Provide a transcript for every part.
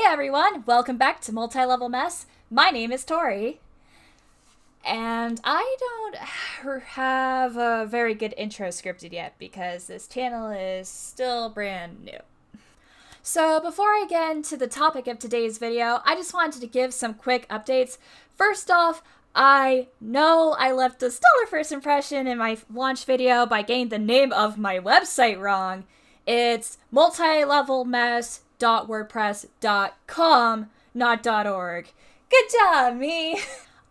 everyone, welcome back to Multi-Level Mess. My name is Tori, and I don't have a very good intro scripted yet because this channel is still brand new. So before I get into the topic of today's video, I just wanted to give some quick updates. First off, I know I left a stellar first impression in my launch video by getting the name of my website wrong. It's multilevelmess.wordpress.com, not .org. Good job, me!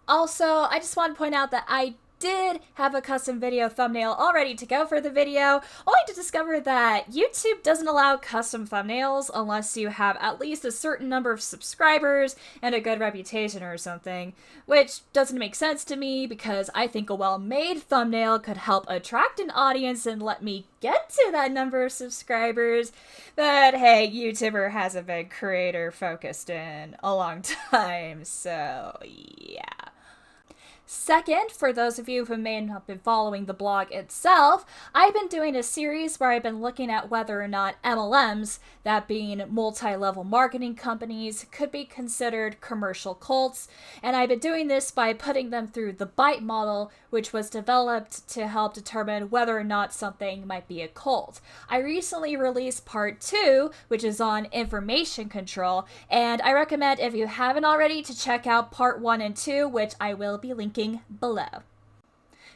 Also, I just want to point out that I did have a custom video thumbnail all ready to go for the video, only to discover that YouTube doesn't allow custom thumbnails unless you have at least a certain number of subscribers and a good reputation or something, which doesn't make sense to me because I think a well-made thumbnail could help attract an audience and let me get to that number of subscribers. But hey, YouTuber hasn't been creator focused in a long time, so yeah. Second, for those of you who may not have been following the blog itself, I've been doing a series where I've been looking at whether or not MLMs, that being multi-level marketing companies, could be considered commercial cults, and I've been doing this by putting them through the BITE model, which was developed to help determine whether or not something might be a cult. I recently released part 2, which is on information control, and I recommend, if you haven't already, to check out part 1 and 2, which I will be linking below.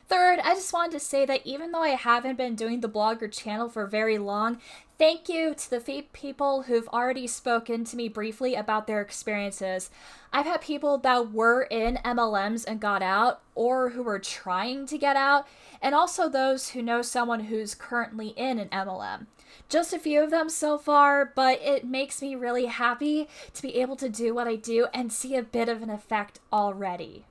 Third, I just wanted to say that even though I haven't been doing the blog or channel for very long, thank you to the few people who've already spoken to me briefly about their experiences. I've had people that were in MLMs and got out, or who were trying to get out, and also those who know someone who's currently in an MLM. Just a few of them so far, but it makes me really happy to be able to do what I do and see a bit of an effect already.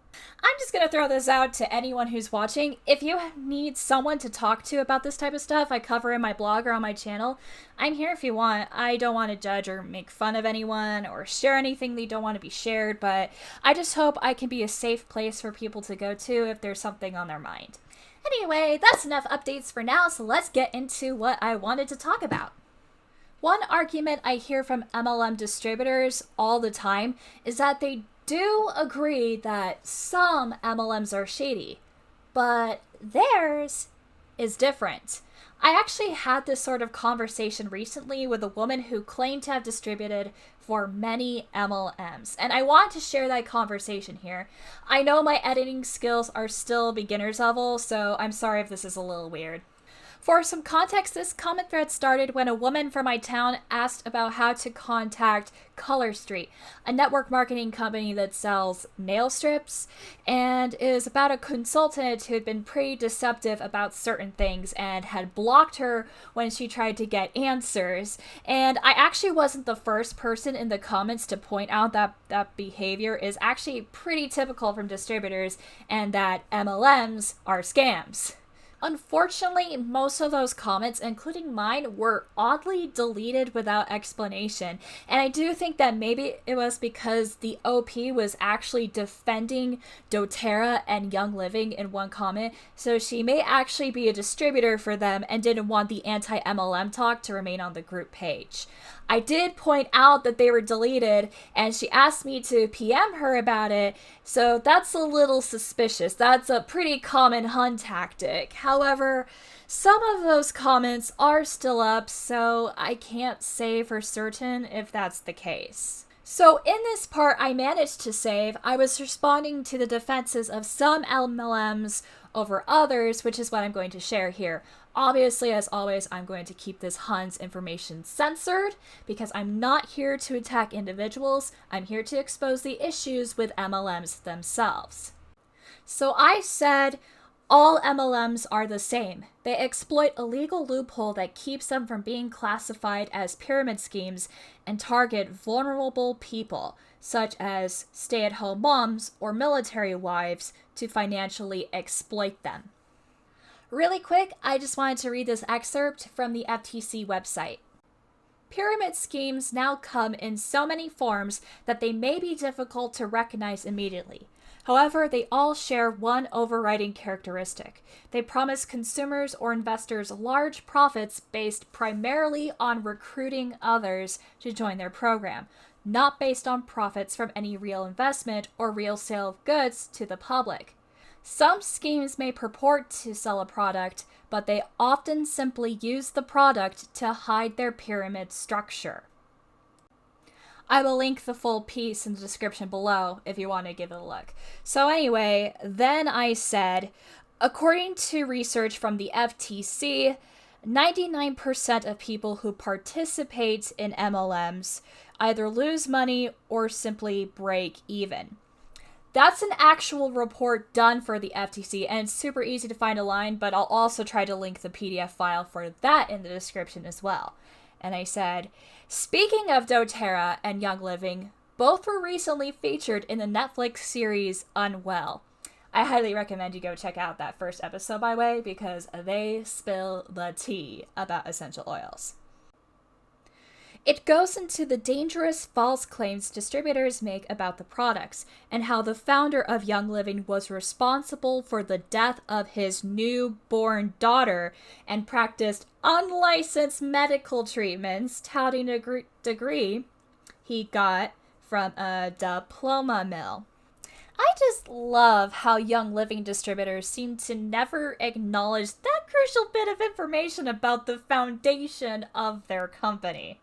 I'm just going to throw this out to anyone who's watching. If you need someone to talk to about this type of stuff I cover in my blog or on my channel, I'm here if you want. I don't want to judge or make fun of anyone or share anything they don't want to be shared, but I just hope I can be a safe place for people to go to if there's something on their mind. Anyway, that's enough updates for now, so let's get into what I wanted to talk about. One argument I hear from MLM distributors all the time is that they do agree that some MLMs are shady, but theirs is different. I actually had this sort of conversation recently with a woman who claimed to have distributed for many MLMs, and I want to share that conversation here. I know my editing skills are still beginner's level, so I'm sorry if this is a little weird. For some context, this comment thread started when a woman from my town asked about how to contact Color Street, a network marketing company that sells nail strips, and is about a consultant who had been pretty deceptive about certain things and had blocked her when she tried to get answers. And I actually wasn't the first person in the comments to point out that that behavior is actually pretty typical from distributors and that MLMs are scams. Unfortunately, most of those comments, including mine, were oddly deleted without explanation. And I do think that maybe it was because the OP was actually defending doTERRA and Young Living in one comment, so she may actually be a distributor for them and didn't want the anti-MLM talk to remain on the group page. I did point out that they were deleted, and she asked me to PM her about it, so that's a little suspicious. That's a pretty common Hun tactic. However, some of those comments are still up, so I can't say for certain if that's the case. So in this part I managed to save, I was responding to the defenses of some MLMs over others, which is what I'm going to share here. Obviously, as always, I'm going to keep this Hun's information censored because I'm not here to attack individuals. I'm here to expose the issues with MLMs themselves. So I said, all MLMs are the same. They exploit a legal loophole that keeps them from being classified as pyramid schemes and target vulnerable people, such as stay-at-home moms or military wives, to financially exploit them. Really quick, I just wanted to read this excerpt from the FTC website. Pyramid schemes now come in so many forms that they may be difficult to recognize immediately. However, they all share one overriding characteristic. They promise consumers or investors large profits based primarily on recruiting others to join their program. not based on profits from any real investment or real sale of goods to the public. Some schemes may purport to sell a product, but they often simply use the product to hide their pyramid structure. I will link the full piece in the description below if you want to give it a look. So anyway, then I said, according to research from the FTC, 99% of people who participate in MLMs either lose money or simply break even. That's an actual report done for the FTC, and it's super easy to find online, but I'll also try to link the PDF file for that in the description as well. And I said, speaking of doTERRA and Young Living, both were recently featured in the Netflix series Unwell. I highly recommend you go check out that first episode, by the way, because they spill the tea about essential oils. It goes into the dangerous false claims distributors make about the products and how the founder of Young Living was responsible for the death of his newborn daughter and practiced unlicensed medical treatments, touting a degree he got from a diploma mill. I just love how Young Living distributors seem to never acknowledge that crucial bit of information about the foundation of their company.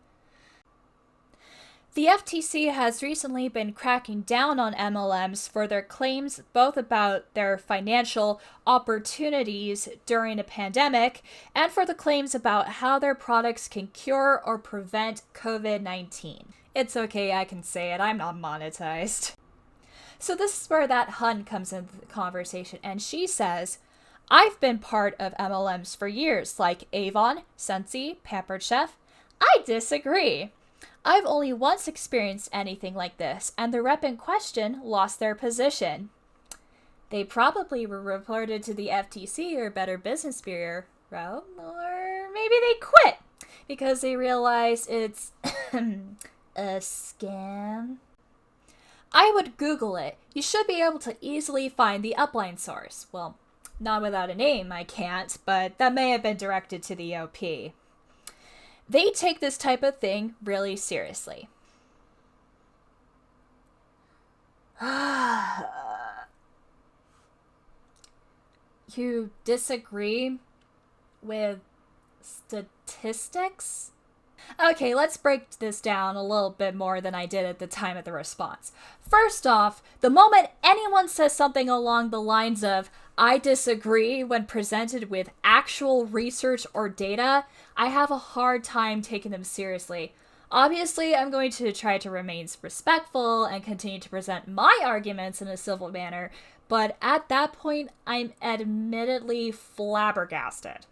The FTC has recently been cracking down on MLMs for their claims both about their financial opportunities during a pandemic and for the claims about how their products can cure or prevent COVID-19. It's okay, I can say it, I'm not monetized. So this is where that Hun comes into the conversation, and she says, I've been part of MLMs for years, like Avon, Scentsy, Pampered Chef. I disagree. I've only once experienced anything like this, and the rep in question lost their position. They probably were reported to the FTC or Better Business Bureau, or maybe they quit because they realized it's a scam. I would Google it. You should be able to easily find the upline source. Well, not without a name, I can't, but that may have been directed to the OP. They take this type of thing really seriously. You disagree with statistics? Okay, let's break this down a little bit more than I did at the time of the response. First off, the moment anyone says something along the lines of, I disagree when presented with actual research or data, I have a hard time taking them seriously. Obviously, I'm going to try to remain respectful and continue to present my arguments in a civil manner, but at that point, I'm admittedly flabbergasted.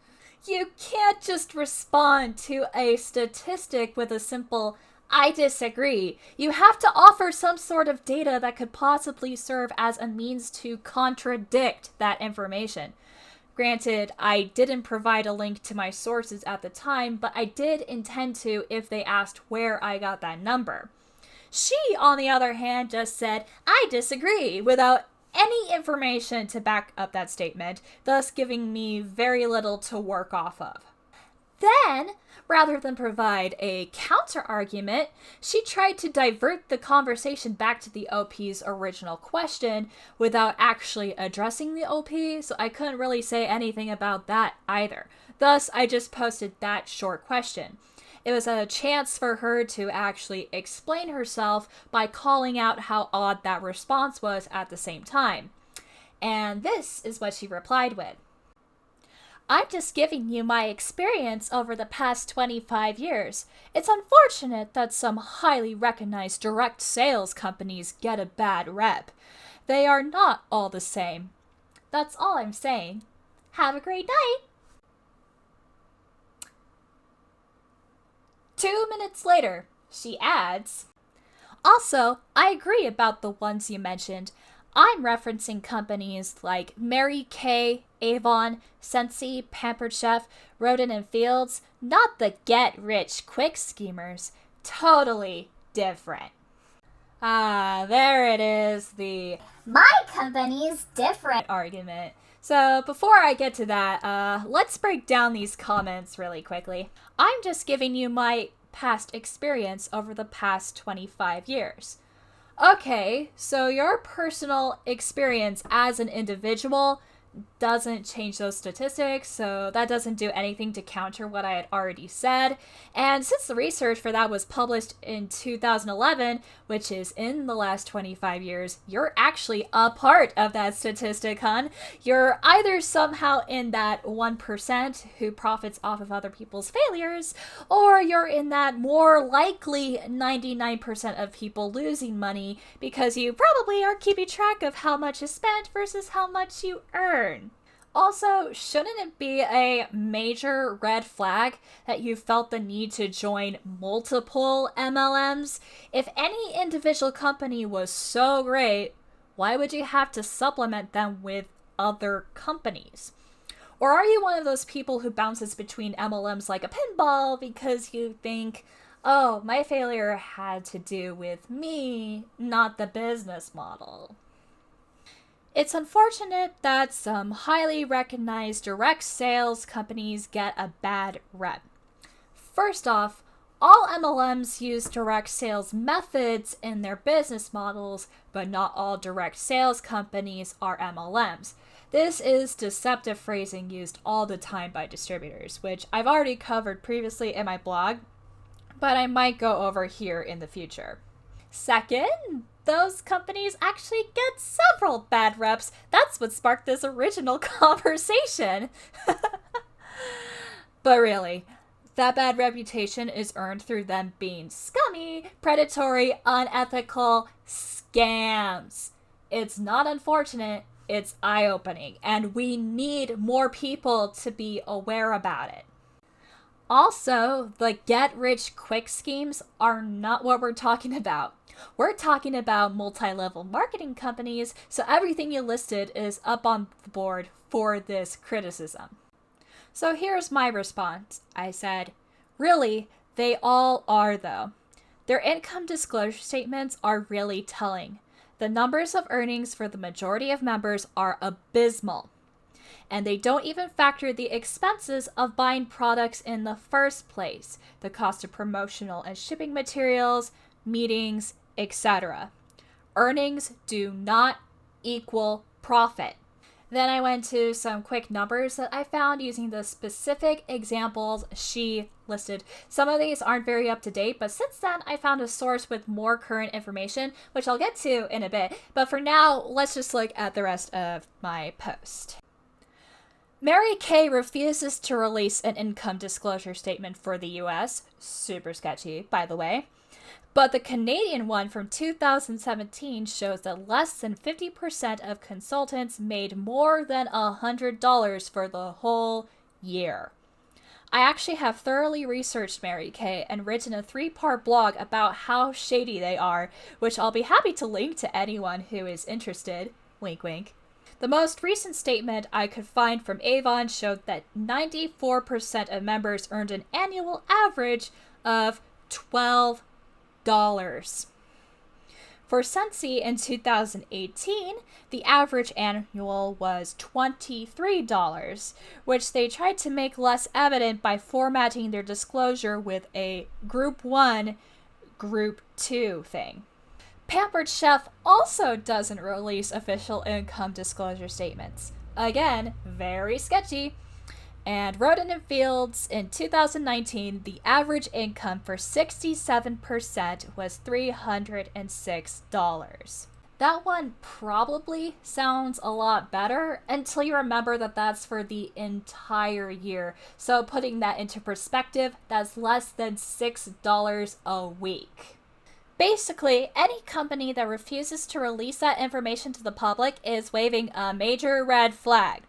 You can't just respond to a statistic with a simple, I disagree. You have to offer some sort of data that could possibly serve as a means to contradict that information. Granted, I didn't provide a link to my sources at the time, but I did intend to if they asked where I got that number. She, on the other hand, just said, I disagree, without any information to back up that statement, thus giving me very little to work off of. Then, rather than provide a counter-argument, she tried to divert the conversation back to the OP's original question without actually addressing the OP, so I couldn't really say anything about that either. Thus, I just posted that short question. It was a chance for her to actually explain herself by calling out how odd that response was at the same time. And this is what she replied with. I'm just giving you my experience over the past 25 years. It's unfortunate that some highly recognized direct sales companies get a bad rep. They are not all the same. That's all I'm saying. Have a great night! 2 minutes later, she adds, also, I agree about the ones you mentioned. I'm referencing companies like Mary Kay, Avon, Scentsy, Pampered Chef, Roden and Fields, not the get-rich-quick schemers. Totally different. Ah, there it is, the my company's different argument. So before I get to that, let's break down these comments really quickly. I'm just giving you my past experience over the past 25 years. Okay, so your personal experience as an individual doesn't change those statistics, so that doesn't do anything to counter what I had already said. And since the research for that was published in 2011, which is in the last 25 years, you're actually a part of that statistic, hun. You're either somehow in that 1% who profits off of other people's failures, or you're in that more likely 99% of people losing money because you probably are keeping track of how much is spent versus how much you earn. Also, shouldn't it be a major red flag that you felt the need to join multiple MLMs? If any individual company was so great, why would you have to supplement them with other companies? Or are you one of those people who bounces between MLMs like a pinball because you think, oh, my failure had to do with me, not the business model? It's unfortunate that some highly recognized direct sales companies get a bad rep. First off, all MLMs use direct sales methods in their business models, but not all direct sales companies are MLMs. This is deceptive phrasing used all the time by distributors, which I've already covered previously in my blog, but I might go over here in the future. Second, those companies actually get several bad reps. That's what sparked this original conversation. But really, that bad reputation is earned through them being scummy, predatory, unethical scams. It's not unfortunate, it's eye-opening, and we need more people to be aware about it. Also, the get-rich-quick schemes are not what we're talking about. We're talking about multi-level marketing companies, so everything you listed is up on the board for this criticism. So here's my response. I said, really, they all are though. Their income disclosure statements are really telling. The numbers of earnings for the majority of members are abysmal. And they don't even factor the expenses of buying products in the first place, the cost of promotional and shipping materials, meetings, etc. Earnings do not equal profit. Then I went to some quick numbers that I found using the specific examples she listed. Some of these aren't very up to date, but since then I found a source with more current information, which I'll get to in a bit. But for now, let's just look at the rest of my post. Mary Kay refuses to release an income disclosure statement for the US. Super sketchy, by the way. But the Canadian one from 2017 shows that less than 50% of consultants made more than $100 for the whole year. I actually have thoroughly researched Mary Kay and written a 3-part blog about how shady they are, which I'll be happy to link to anyone who is interested. Wink, wink. The most recent statement I could find from Avon showed that 94% of members earned an annual average of $12. For Sensi in 2018, the average annual was $23, which they tried to make less evident by formatting their disclosure with a Group 1, Group 2 thing. Pampered Chef also doesn't release official income disclosure statements. Again, very sketchy. And Roden and Fields in 2019, the average income for 67% was $306. That one probably sounds a lot better until you remember that that's for the entire year. So putting that into perspective, that's less than $6 a week. Basically, any company that refuses to release that information to the public is waving a major red flag.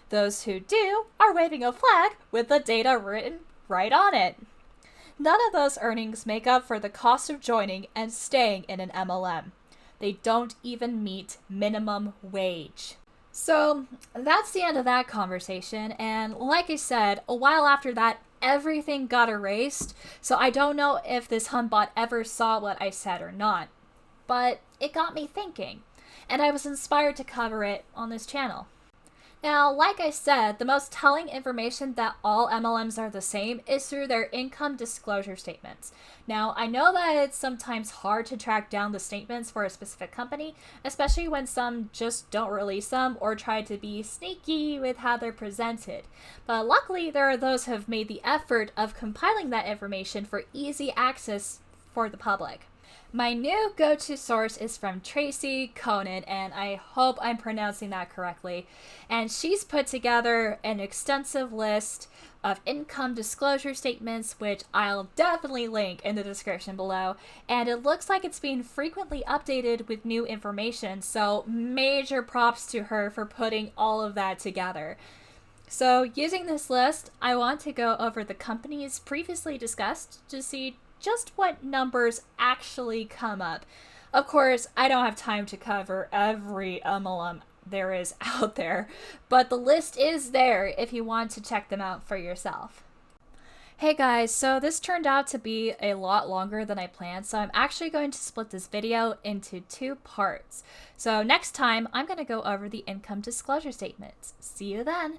Those who do are waving a flag with the data written right on it. None of those earnings make up for the cost of joining and staying in an MLM. They don't even meet minimum wage. So that's the end of that conversation, and like I said, a while after that, everything got erased, so I don't know if this humbot ever saw what I said or not. But it got me thinking, and I was inspired to cover it on this channel. Now, like I said, the most telling information that all MLMs are the same is through their income disclosure statements. Now, I know that it's sometimes hard to track down the statements for a specific company, especially when some just don't release them or try to be sneaky with how they're presented. But luckily, there are those who have made the effort of compiling that information for easy access for the public. My new go-to source is from Tracy Conan, and I hope I'm pronouncing that correctly. And she's put together an extensive list of income disclosure statements, which I'll definitely link in the description below. And it looks like it's being frequently updated with new information, so major props to her for putting all of that together. So using this list, I want to go over the companies previously discussed to see just what numbers actually come up. Of course, I don't have time to cover every MLM there is out there, but the list is there if you want to check them out for yourself. Hey guys, so this turned out to be a lot longer than I planned, so I'm actually going to split this video into 2 parts. So next time, I'm going to go over the income disclosure statements. See you then!